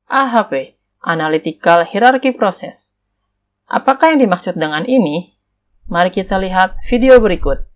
AHP, Analytical Hierarchy Process. Apakah yang dimaksud dengan ini? Mari kita lihat video berikut.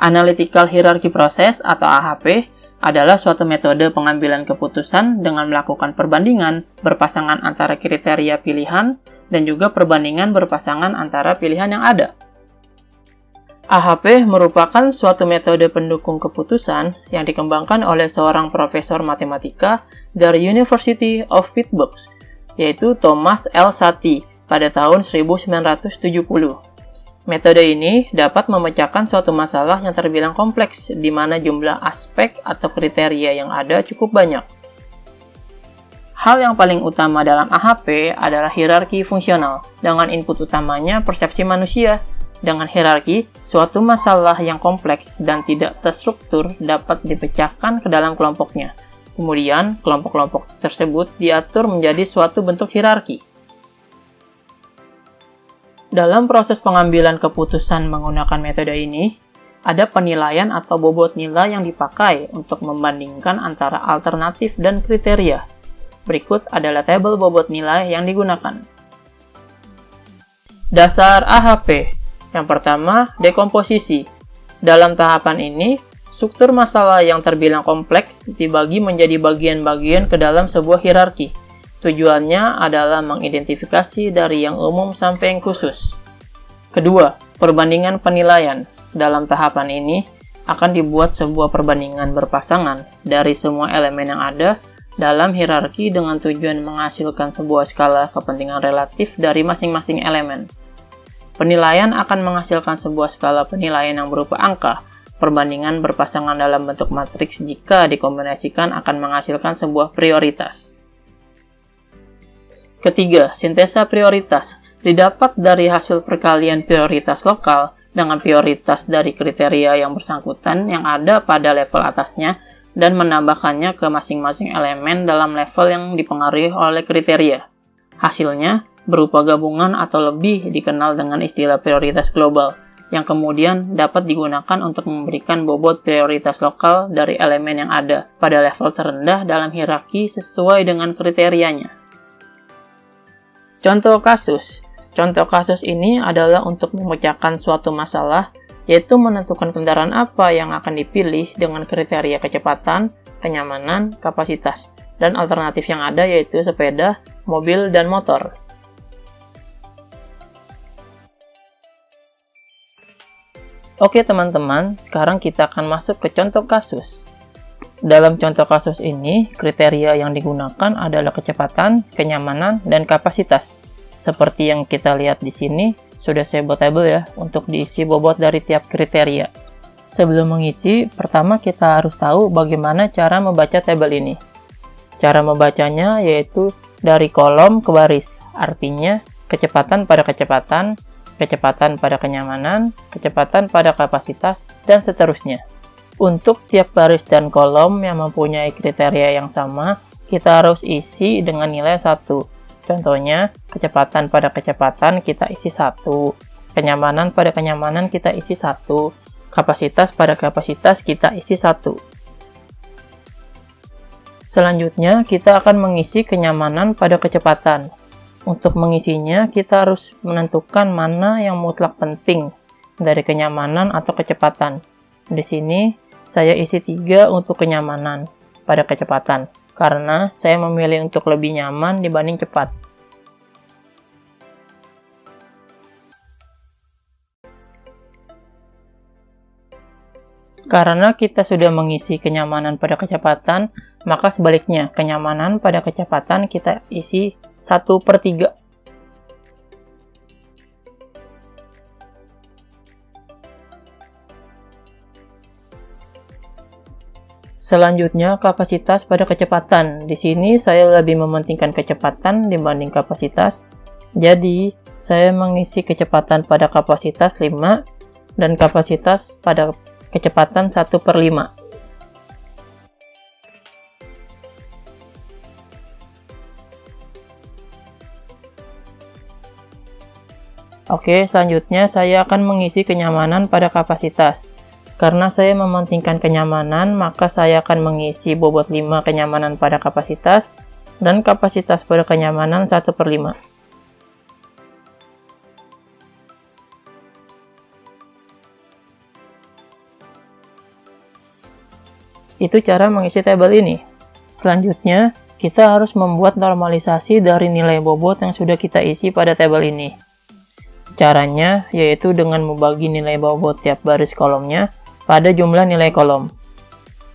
Analytical Hierarchy Process atau AHP adalah suatu metode pengambilan keputusan dengan melakukan perbandingan berpasangan antara kriteria pilihan dan juga perbandingan berpasangan antara pilihan yang ada. AHP merupakan suatu metode pendukung keputusan yang dikembangkan oleh seorang profesor matematika dari University of Pittsburgh, yaitu Thomas L. Sati pada tahun 1970. Metode ini dapat memecahkan suatu masalah yang terbilang kompleks di mana jumlah aspek atau kriteria yang ada cukup banyak. Hal yang paling utama dalam AHP adalah hierarki fungsional, dengan input utamanya persepsi manusia. Dengan hierarki, suatu masalah yang kompleks dan tidak terstruktur dapat dipecahkan ke dalam kelompoknya. Kemudian, kelompok-kelompok tersebut diatur menjadi suatu bentuk hierarki. Dalam proses pengambilan keputusan menggunakan metode ini, ada penilaian atau bobot nilai yang dipakai untuk membandingkan antara alternatif dan kriteria. Berikut adalah tabel bobot nilai yang digunakan. Dasar AHP. Yang pertama, dekomposisi. Dalam tahapan ini, struktur masalah yang terbilang kompleks dibagi menjadi bagian-bagian ke dalam sebuah hierarki. Tujuannya adalah mengidentifikasi dari yang umum sampai yang khusus. Kedua, perbandingan penilaian. Dalam tahapan ini, akan dibuat sebuah perbandingan berpasangan dari semua elemen yang ada dalam hierarki dengan tujuan menghasilkan sebuah skala kepentingan relatif dari masing-masing elemen. Penilaian akan menghasilkan sebuah skala penilaian yang berupa angka. Perbandingan berpasangan dalam bentuk matriks jika dikombinasikan akan menghasilkan sebuah prioritas. Ketiga, sintesa prioritas didapat dari hasil perkalian prioritas lokal dengan prioritas dari kriteria yang bersangkutan yang ada pada level atasnya dan menambahkannya ke masing-masing elemen dalam level yang dipengaruhi oleh kriteria. Hasilnya berupa gabungan atau lebih dikenal dengan istilah prioritas global, yang kemudian dapat digunakan untuk memberikan bobot prioritas lokal dari elemen yang ada pada level terendah dalam hierarki sesuai dengan kriterianya. Contoh kasus. Contoh kasus ini adalah untuk memecahkan suatu masalah, yaitu menentukan kendaraan apa yang akan dipilih dengan kriteria kecepatan, kenyamanan, kapasitas, dan alternatif yang ada yaitu sepeda, mobil, dan motor. Oke teman-teman, sekarang kita akan masuk ke contoh kasus. Dalam contoh kasus ini, kriteria yang digunakan adalah kecepatan, kenyamanan, dan kapasitas. Seperti yang kita lihat di sini, sudah saya buat tabel ya, untuk diisi bobot dari tiap kriteria. Sebelum mengisi, pertama kita harus tahu bagaimana cara membaca tabel ini. Cara membacanya yaitu dari kolom ke baris, artinya kecepatan pada kecepatan, kecepatan pada kenyamanan, kecepatan pada kapasitas, dan seterusnya. Untuk tiap baris dan kolom yang mempunyai kriteria yang sama, kita harus isi dengan nilai 1. Contohnya, kecepatan pada kecepatan kita isi 1, kenyamanan pada kenyamanan kita isi 1, kapasitas pada kapasitas kita isi 1. Selanjutnya, kita akan mengisi kenyamanan pada kecepatan. Untuk mengisinya, kita harus menentukan mana yang mutlak penting dari kenyamanan atau kecepatan. Di sini, saya isi 3 untuk kenyamanan pada kecepatan, karena saya memilih untuk lebih nyaman dibanding cepat. Karena kita sudah mengisi kenyamanan pada kecepatan, maka sebaliknya, kenyamanan pada kecepatan kita isi 1/3. Selanjutnya, kapasitas pada kecepatan. Di sini saya lebih mementingkan kecepatan dibanding kapasitas. Jadi, saya mengisi kecepatan pada kapasitas 5 dan kapasitas pada kecepatan 1/5. Oke, selanjutnya saya akan mengisi kenyamanan pada kapasitas. Karena saya mementingkan kenyamanan, maka saya akan mengisi bobot 5 kenyamanan pada kapasitas, dan kapasitas pada kenyamanan 1/5. Itu cara mengisi tabel ini. Selanjutnya, kita harus membuat normalisasi dari nilai bobot yang sudah kita isi pada tabel ini. Caranya yaitu dengan membagi nilai bobot tiap baris kolomnya pada jumlah nilai kolom,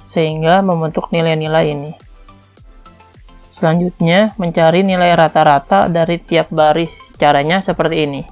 sehingga membentuk nilai-nilai ini. Selanjutnya, mencari nilai rata-rata dari tiap baris. Caranya seperti ini.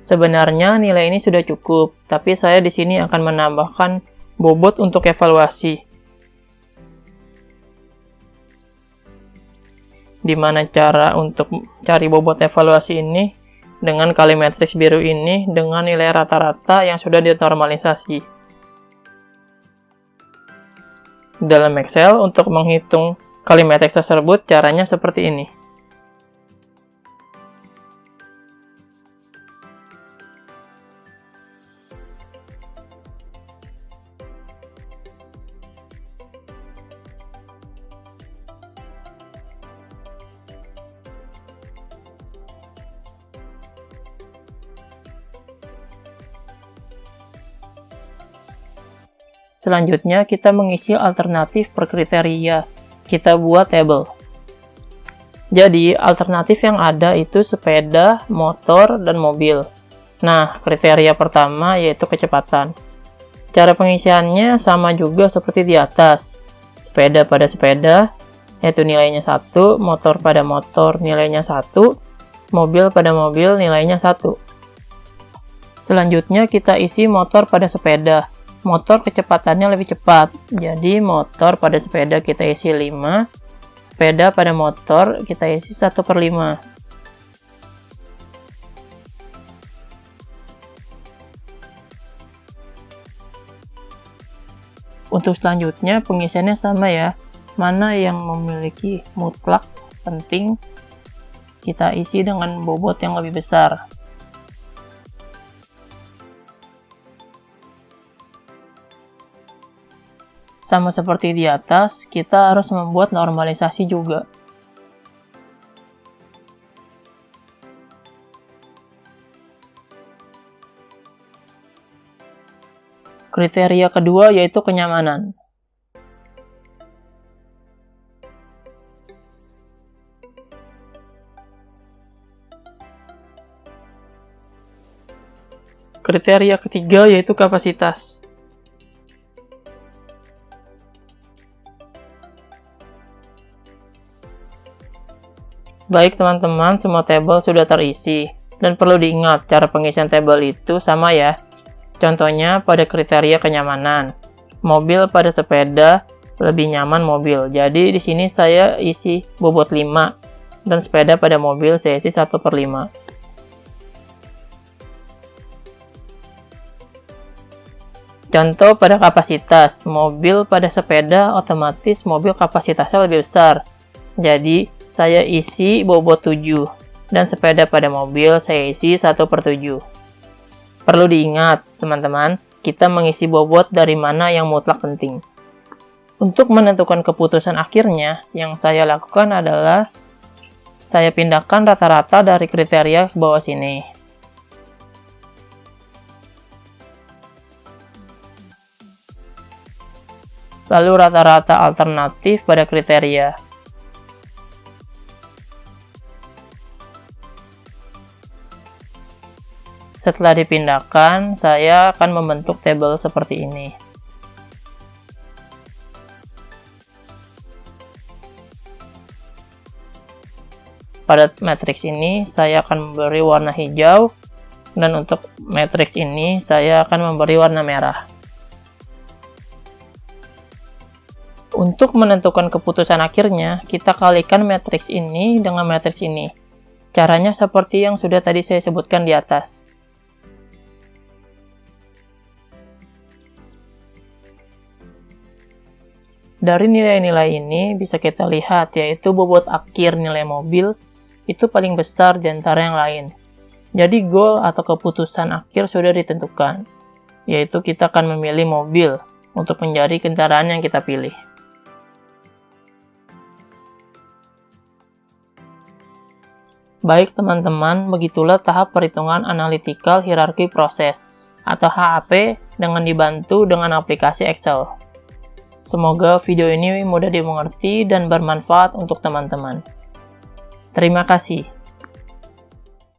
Sebenarnya nilai ini sudah cukup, tapi saya di sini akan menambahkan bobot untuk evaluasi. Di mana cara untuk cari bobot evaluasi ini dengan kali matriks biru ini dengan nilai rata-rata yang sudah dinormalisasi. Dalam Excel, untuk menghitung kali matriks tersebut, caranya seperti ini. Selanjutnya, kita mengisi alternatif per kriteria. Kita buat tabel. Jadi, alternatif yang ada itu sepeda, motor, dan mobil. Nah, kriteria pertama yaitu kecepatan. Cara pengisiannya sama juga seperti di atas. Sepeda pada sepeda, yaitu nilainya 1, motor pada motor nilainya 1, mobil pada mobil nilainya 1. Selanjutnya, kita isi motor pada sepeda. Motor kecepatannya lebih cepat, jadi motor pada sepeda kita isi 5, sepeda pada motor kita isi 1/5. Untuk selanjutnya pengisiannya sama ya, mana yang memiliki mutlak penting kita isi dengan bobot yang lebih besar. Sama seperti di atas, kita harus membuat normalisasi juga. Kriteria kedua yaitu kenyamanan. Kriteria ketiga yaitu kapasitas. Baik teman-teman, semua tabel sudah terisi. Dan perlu diingat, cara pengisian tabel itu sama ya. Contohnya pada kriteria kenyamanan. Mobil pada sepeda lebih nyaman mobil. Jadi di sini saya isi bobot 5 dan sepeda pada mobil saya isi 1/5. Contoh pada kapasitas, mobil pada sepeda otomatis mobil kapasitasnya lebih besar. Jadi saya isi bobot 7 dan sepeda pada mobil saya isi 1/7. Perlu diingat teman-teman, kita mengisi bobot dari mana yang mutlak penting. Untuk menentukan keputusan akhirnya, yang saya lakukan adalah saya pindahkan rata-rata dari kriteria ke bawah sini. Lalu rata-rata alternatif pada kriteria. Setelah dipindahkan, saya akan membentuk tabel seperti ini. Pada matriks ini, saya akan memberi warna hijau, dan untuk matriks ini, saya akan memberi warna merah. Untuk menentukan keputusan akhirnya, kita kalikan matriks ini dengan matriks ini. Caranya seperti yang sudah tadi saya sebutkan di atas. Dari nilai-nilai ini bisa kita lihat, yaitu bobot akhir nilai mobil itu paling besar di antara yang lain. Jadi goal atau keputusan akhir sudah ditentukan, yaitu kita akan memilih mobil untuk menjadi kendaraan yang kita pilih. Baik teman-teman, begitulah tahap perhitungan analytical hierarchy process atau HAP dengan dibantu dengan aplikasi Excel. Semoga video ini mudah dimengerti dan bermanfaat untuk teman-teman. Terima kasih.